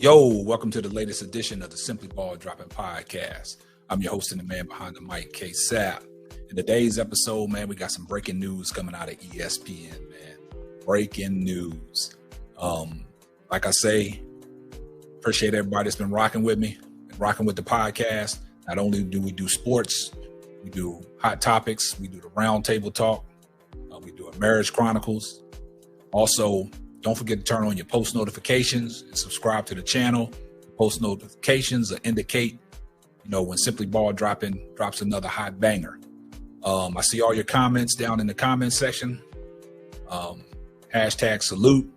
Yo, welcome to the latest edition of the Simply Ball Dropping Podcast. I'm your host and the man behind the mic, K-Sap. In today's episode, man, we got some breaking news coming out of ESPN, man. Breaking news. Like I say, appreciate everybody that's been rocking with me, rocking with the podcast. Not only do we do sports, we do hot topics, we do the roundtable talk, we do a marriage chronicles. Also, don't forget to turn on your post notifications and subscribe to the channel. Post notifications will indicate, when Simply Ball drops another hot banger. I see all your comments down in the comment section. Hashtag salute.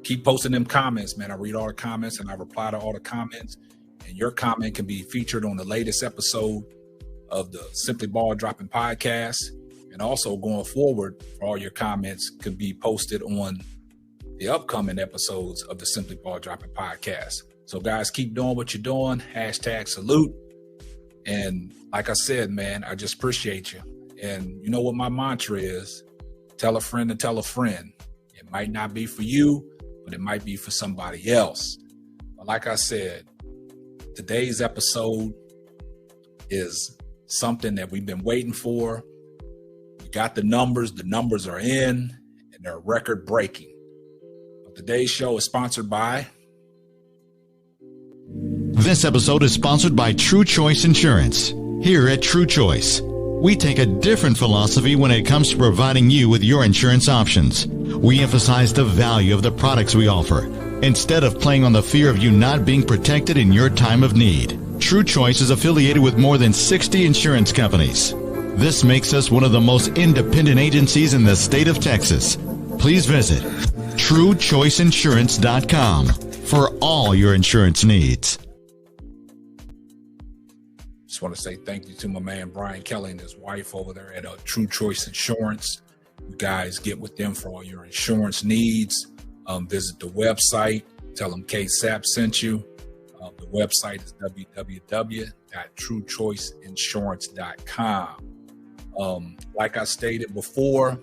Keep posting them comments, man. I read all the comments and I reply to all the comments. And your comment can be featured on the latest episode of the Simply Ball Dropping Podcast. And also going forward, all your comments could be posted on the upcoming episodes of the Simply Ball Dropping Podcast. So guys, keep doing what you're doing. Hashtag salute. And like I said, man, I just appreciate you. And you know what my mantra is? Tell a friend to tell a friend. It might not be for you, but it might be for somebody else. But like I said, today's episode is something that we've been waiting for. We got the numbers are in, and they're record breaking. Today's show is sponsored by... This episode is sponsored by True Choice Insurance. Here at True Choice, we take a different philosophy when it comes to providing you with your insurance options. We emphasize the value of the products we offer, instead of playing on the fear of you not being protected in your time of need. True Choice is affiliated with more than 60 insurance companies. This makes us one of the most independent agencies in the state of Texas. Please visit TrueChoiceInsurance.com for all your insurance needs. Just want to say thank you to my man Brian Kelly and his wife over there at True Choice Insurance. You guys get with them for all your insurance needs. Visit the website. Tell them K-Sap sent you. The website is www.truechoiceinsurance.com. Like I stated before,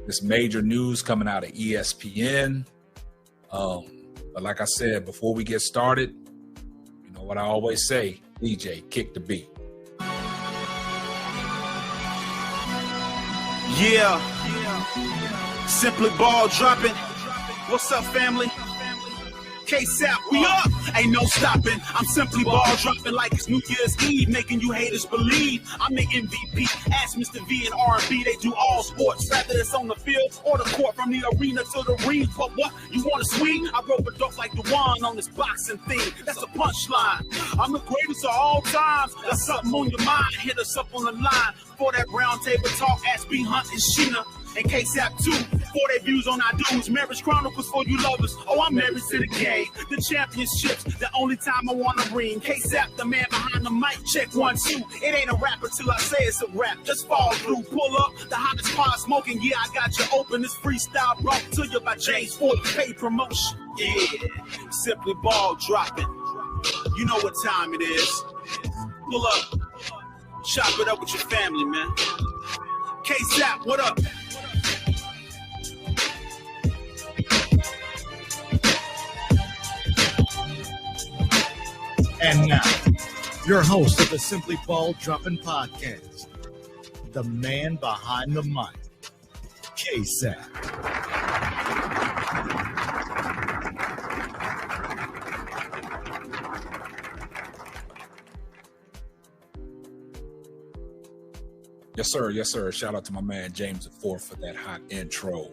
this major news coming out of ESPN. But like I said, before we get started, you know what I always say, DJ, kick the beat. Yeah. Simply Ball Dropping. What's up, family? K-Sap, we up. Ain't no stopping. I'm simply ball dropping like it's New Year's Eve, making you haters believe I'm the MVP. Ask Mr. V and R&B, they do all sports, whether it's on the field or the court, from the arena to the ring. But what, you want to swing? I rope a dope like the one on this boxing thing. That's a punchline. I'm the greatest of all times. Got something on your mind, hit us up on the line. For that round table talk, ask B Hunt and Sheena. And K-Sap too, for their views on our dudes. Marriage chronicles for you lovers. Oh, I'm married to the game. The championships, the only time I want to ring. K-Sap, the man behind the mic. Check 1, 2. It ain't a rap until I say it's a rap. Just fall through, pull up. The hottest pot smoking. Yeah, I got you open. This freestyle brought to you by James for the paid promotion. Yeah, simply ball dropping. You know what time it is. Pull up. Chop it up with your family, man. K-Sap, what up? And now, your host of the Simply Ball Dropping Podcast, the man behind the mic, K-Sap. Yes, sir. Yes, sir. Shout out to my man James IV for that hot intro.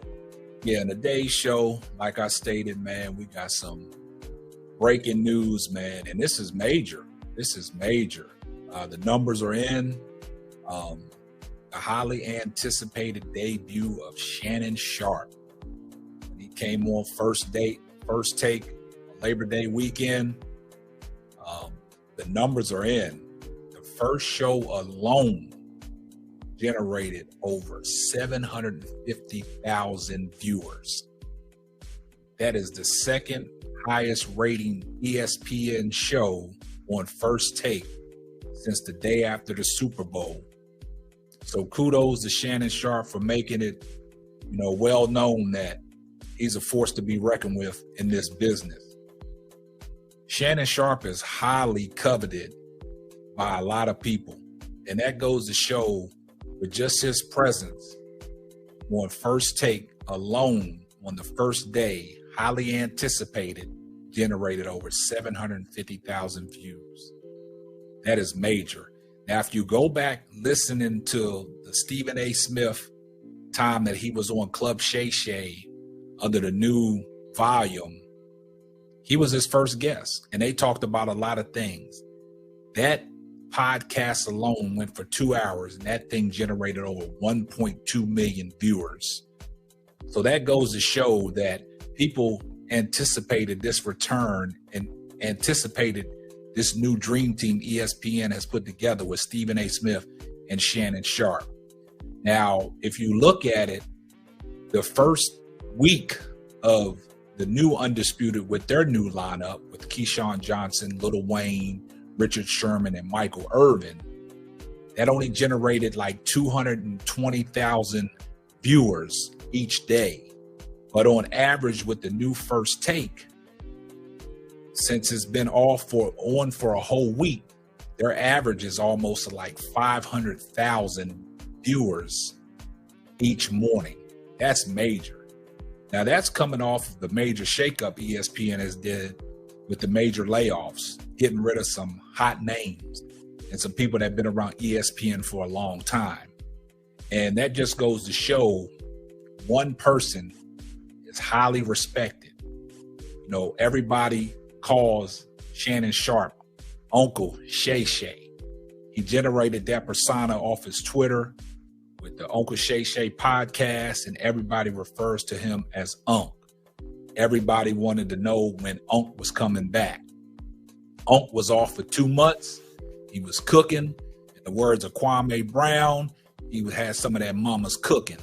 Yeah, in today's show, like I stated, man, we got some breaking news, man, and this is major. The numbers are in. The highly anticipated debut of Shannon Sharpe. He came on first take, Labor Day weekend. The numbers are in. The first show alone generated over 750,000 viewers. That is the second highest rating ESPN show on First Take since the day after the Super Bowl. So kudos to Shannon Sharpe for making it, well known that he's a force to be reckoned with in this business. Shannon Sharpe is highly coveted by a lot of people. And that goes to show with just his presence on First Take alone on the first day, highly anticipated, generated over 750,000 views. That is major. Now, if you go back listening to the Stephen A. Smith time that he was on Club Shay Shay under the new volume, he was his first guest, and they talked about a lot of things. That podcast alone went for 2 hours, and that thing generated over 1.2 million viewers. So that goes to show that people anticipated this return and anticipated this new dream team ESPN has put together with Stephen A. Smith and Shannon Sharpe. Now, if you look at it, the first week of the new Undisputed with their new lineup with Keyshawn Johnson, Lil Wayne, Richard Sherman, and Michael Irvin, that only generated like 220,000 viewers each day. But on average with the new First Take, since it's been on for a whole week, their average is almost like 500,000 viewers each morning. That's major. Now that's coming off of the major shakeup ESPN has did with the major layoffs, getting rid of some hot names and some people that have been around ESPN for a long time. And that just goes to show one person is highly respected. You know, everybody calls Shannon Sharpe Uncle Shay Shay. He generated that persona off his Twitter with the Uncle Shay Shay podcast, and everybody refers to him as Unc. Everybody wanted to know when Unc was coming back. Unc was off for 2 months. He was cooking. In the words of Kwame Brown, he had some of that mama's cooking.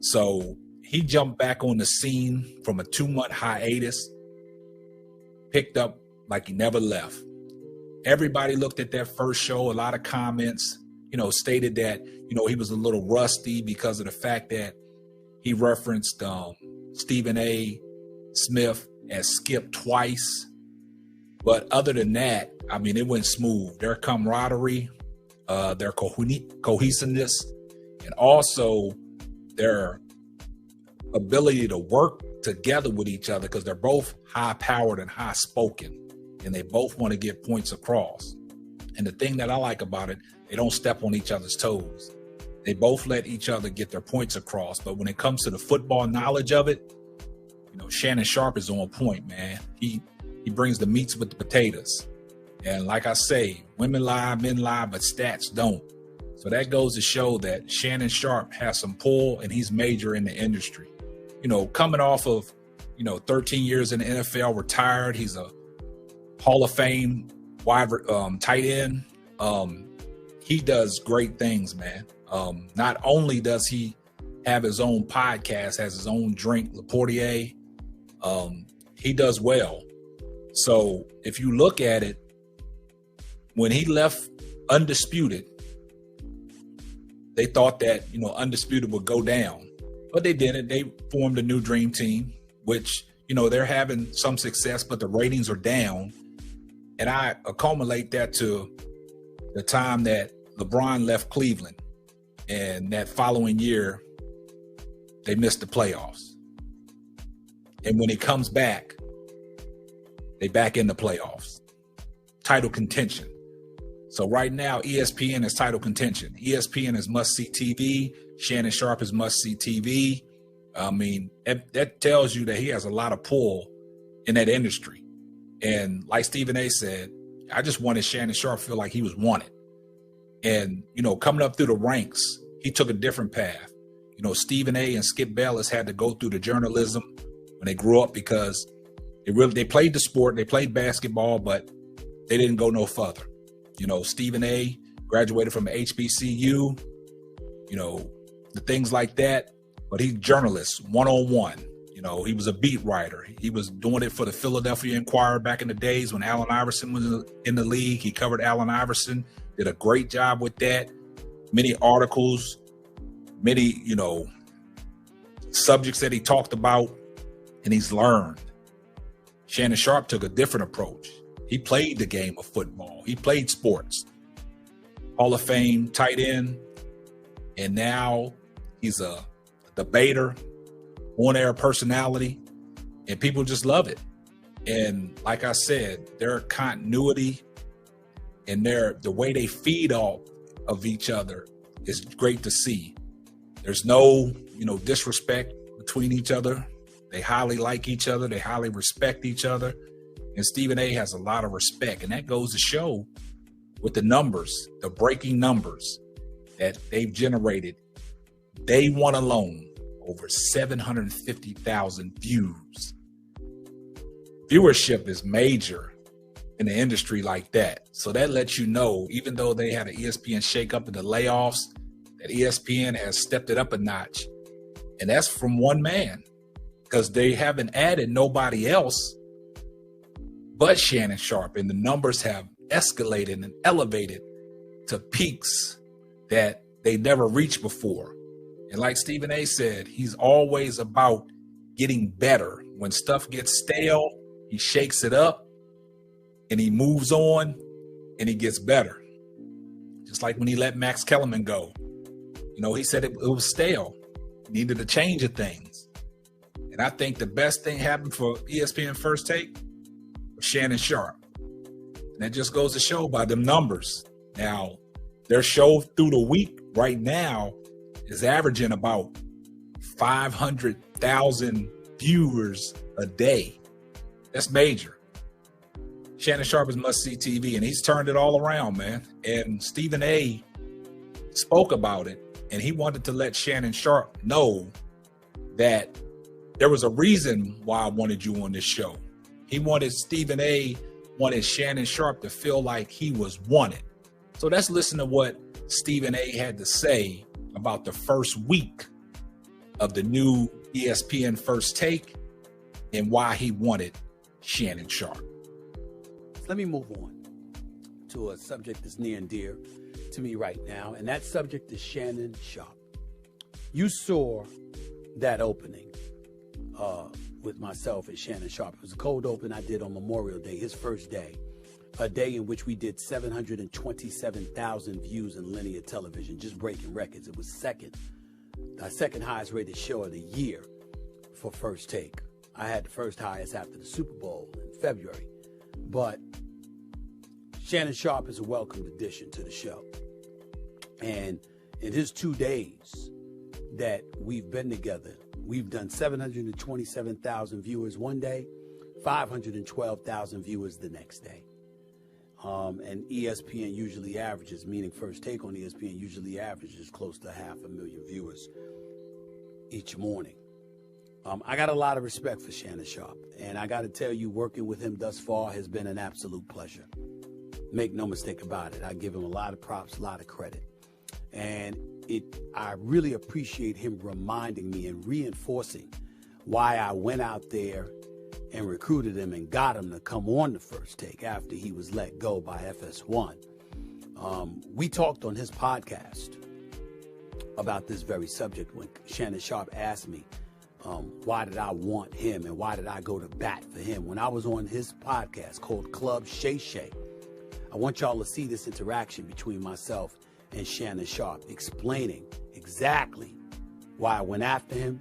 So he jumped back on the scene from a 2-month hiatus, picked up like he never left. Everybody looked at that first show. A lot of comments, stated that, he was a little rusty because of the fact that he referenced Stephen A. Smith as Skip twice. But other than that, I mean, it went smooth. Their camaraderie, their cohesiveness, and also their ability to work together with each other, because they're both high-powered and high-spoken, and they both want to get points across. And the thing that I like about it, they don't step on each other's toes. They both let each other get their points across. But when it comes to the football knowledge of it, Shannon Sharpe is on point, man. He brings the meats with the potatoes. And like I say, women lie, men lie, but stats don't. So that goes to show that Shannon Sharpe has some pull, and he's major in the industry. Coming off of, 13 years in the NFL, retired. He's a Hall of Fame wide tight end. He does great things, man. Not only does he have his own podcast, has his own drink, Le Portier, he does well. So if you look at it, when he left Undisputed, they thought that, Undisputed would go down, but they didn't. They formed a new dream team, which, they're having some success, but the ratings are down. And I accumulate that to the time that LeBron left Cleveland, and that following year, they missed the playoffs. And when he comes back, they back in the playoffs. Title contention. So right now, ESPN is title contention. ESPN is must-see TV. Shannon Sharpe is must-see TV. I mean, that tells you that he has a lot of pull in that industry. And like Stephen A. said, I just wanted Shannon Sharpe to feel like he was wanted. And, coming up through the ranks, he took a different path. Stephen A. and Skip Bayless had to go through the journalism when they grew up, because they played the sport, they played basketball, but they didn't go no further. Stephen A. graduated from HBCU, the things like that, but he's a journalist, one-on-one. He was a beat writer. He was doing it for the Philadelphia Inquirer back in the days when Allen Iverson was in the league. He covered Allen Iverson, did a great job with that. Many articles, many, subjects that he talked about, and he's learned. Shannon Sharpe took a different approach. He played the game of football. He played sports. Hall of Fame tight end. And now he's a debater, on-air personality, and people just love it. And like I said, their continuity and the way they feed off of each other is great to see. There's no, disrespect between each other. They highly like each other. They highly respect each other. And Stephen A. has a lot of respect. And that goes to show with the numbers, the breaking numbers that they've generated. Day one alone, over 750,000 views. Viewership is major in the industry like that. So that lets you know, even though they had an ESPN shakeup in the layoffs, that ESPN has stepped it up a notch. And that's from one man, because they haven't added nobody else but Shannon Sharpe. And the numbers have escalated and elevated to peaks that they never reached before. And like Stephen A. said, he's always about getting better. When stuff gets stale, he shakes it up and he moves on and he gets better. Just like when he let Max Kellerman go. He said it was stale. Needed a change of things. And I think the best thing happened for ESPN First Take was Shannon Sharpe. And that just goes to show by them numbers. Now, their show through the week right now is averaging about 500,000 viewers a day. That's major. Shannon Sharpe is must-see TV, and he's turned it all around, man. And Stephen A. spoke about it, and he wanted to let Shannon Sharpe know that there was a reason why I wanted you on this show. He wanted Shannon Sharpe to feel like he was wanted. So let's listen to what Stephen A. had to say about the first week of the new ESPN First Take and why he wanted Shannon Sharpe. Let me move on to a subject that's near and dear to me right now, and that subject is Shannon Sharpe. You saw that opening with myself and Shannon Sharpe. It was a cold open I did on Memorial Day, his first day, a day in which we did 727,000 views in linear television, just breaking records. It was our second highest rated show of the year for First Take. I had the first highest after the Super Bowl in February. But Shannon Sharpe is a welcomed addition to the show. And in his 2 days that we've been together, we've done 727,000 viewers one day, 512,000 viewers the next day. And ESPN usually averages, meaning First Take on ESPN usually averages close to 500,000 viewers each morning. I got a lot of respect for Shannon Sharpe, and I got to tell you, working with him thus far has been an absolute pleasure. Make no mistake about it. I give him a lot of props, a lot of credit. And I really appreciate him reminding me and reinforcing why I went out there and recruited him and got him to come on the First Take after he was let go by FS1. We talked on his podcast about this very subject when Shannon Sharpe asked me, why did I want him and why did I go to bat for him? When I was on his podcast called Club Shay Shay, I want y'all to see this interaction between myself and Shannon Sharpe, explaining exactly why I went after him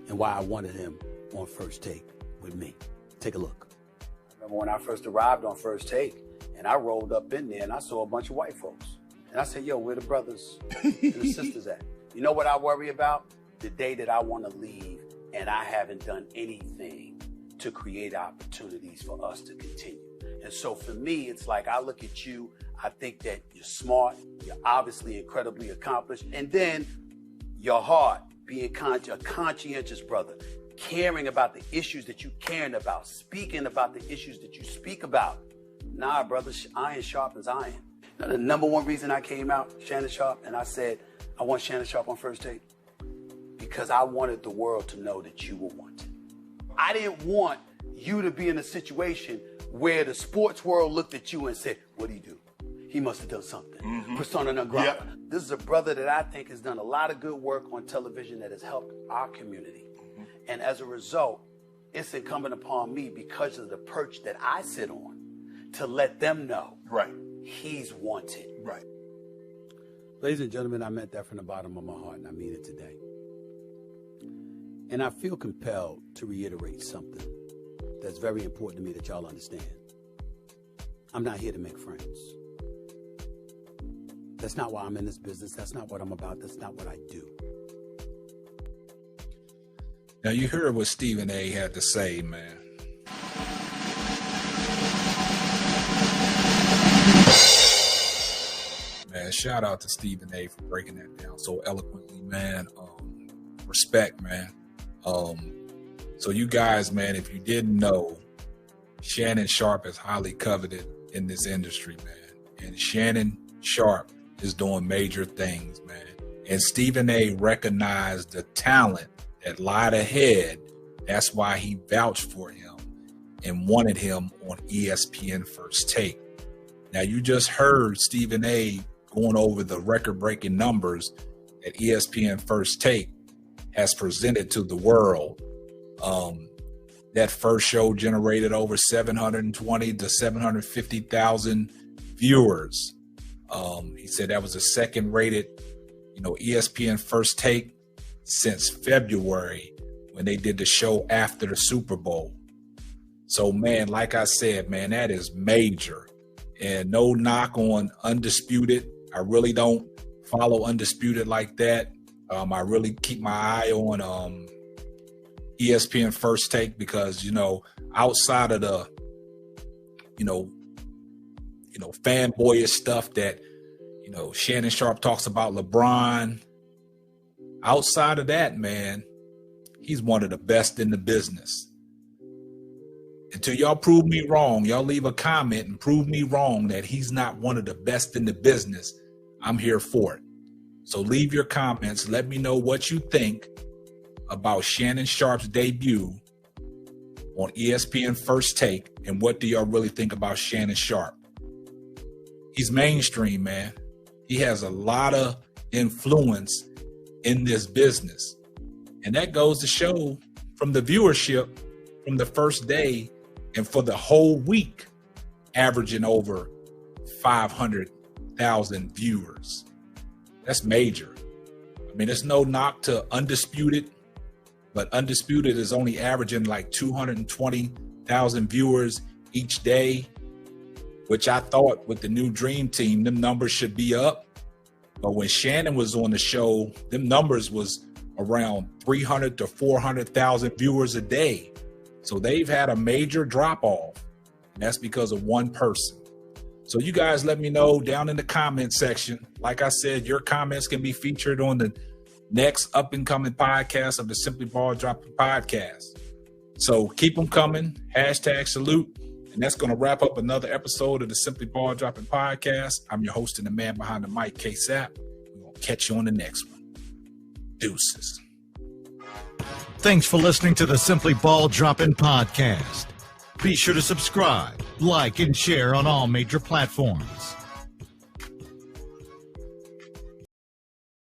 and why I wanted him on First Take with me. Take a look. I remember when I first arrived on First Take and I rolled up in there and I saw a bunch of white folks. And I said, yo, where the brothers and the sisters at? You know what I worry about? The day that I want to leave and I haven't done anything to create opportunities for us to continue. And so for me, it's like I look at you, I think that you're smart, you're obviously incredibly accomplished, and then your heart, being a conscientious brother, caring about the issues that you caring about, speaking about the issues that you speak about. Nah, brother, iron sharpens iron. Now, the number one reason I came out, Shannon Sharpe, and I said, I want Shannon Sharpe on First Take, because I wanted the world to know that you were wanted. I didn't want you to be in a situation where the sports world looked at you and said, what do you do? He must have done something. Mm-hmm. Persona non grata. Yep. This is a brother that I think has done a lot of good work on television that has helped our community. Mm-hmm. And as a result, it's incumbent upon me, because of the perch that I sit on, to let them know Right. he's wanted. Right. Ladies and gentlemen, I meant that from the bottom of my heart, and I mean it today. And I feel compelled to reiterate something that's very important to me that y'all understand. I'm not here to make friends. That's not why I'm in this business. That's not what I'm about. That's not what I do. Now, you heard what Stephen A. had to say, man. Man, shout out to Stephen A. for breaking that down so eloquently, man. Respect, man. So you guys, man, if you didn't know, Shannon Sharpe is highly coveted in this industry, man. And Shannon Sharpe is doing major things, man. And Stephen A. recognized the talent that lied ahead. That's why he vouched for him and wanted him on ESPN First Take. Now, you just heard Stephen A. going over the record-breaking numbers that ESPN First Take has presented to the world. That first show generated over 720 to 750,000 viewers. He said that was the second-rated, ESPN First Take since February when they did the show after the Super Bowl. So, man, like I said, man, that is major. And no knock on Undisputed. I really don't follow Undisputed like that. I really keep my eye on ESPN First Take because, outside of the, fanboyish stuff that, Shannon Sharpe talks about LeBron. Outside of that, man, he's one of the best in the business. Until y'all prove me wrong, y'all leave a comment and prove me wrong that he's not one of the best in the business, I'm here for it. So leave your comments. Let me know what you think about Shannon Sharpe's debut on ESPN First Take, and what do y'all really think about Shannon Sharpe? He's mainstream, man. He has a lot of influence in this business. And that goes to show from the viewership from the first day and for the whole week, averaging over 500,000 viewers. That's major. I mean, there's no knock to Undisputed, but Undisputed is only averaging like 220,000 viewers each day, which I thought with the new Dream Team, them numbers should be up. But when Shannon was on the show, them numbers was around 300 to 400,000 viewers a day. So they've had a major drop off, and that's because of one person. So you guys let me know down in the comment section. Like I said, your comments can be featured on the next up and coming podcast of the Simply Ball Dropping podcast. So keep them coming. #salute. And that's going to wrap up another episode of the Simply Ball Dropping podcast. I'm your host and the man behind the mic, K-Sap. We're going to catch you on the next one. Deuces. Thanks for listening to the Simply Ball Dropping podcast. Be sure to subscribe, like, and share on all major platforms.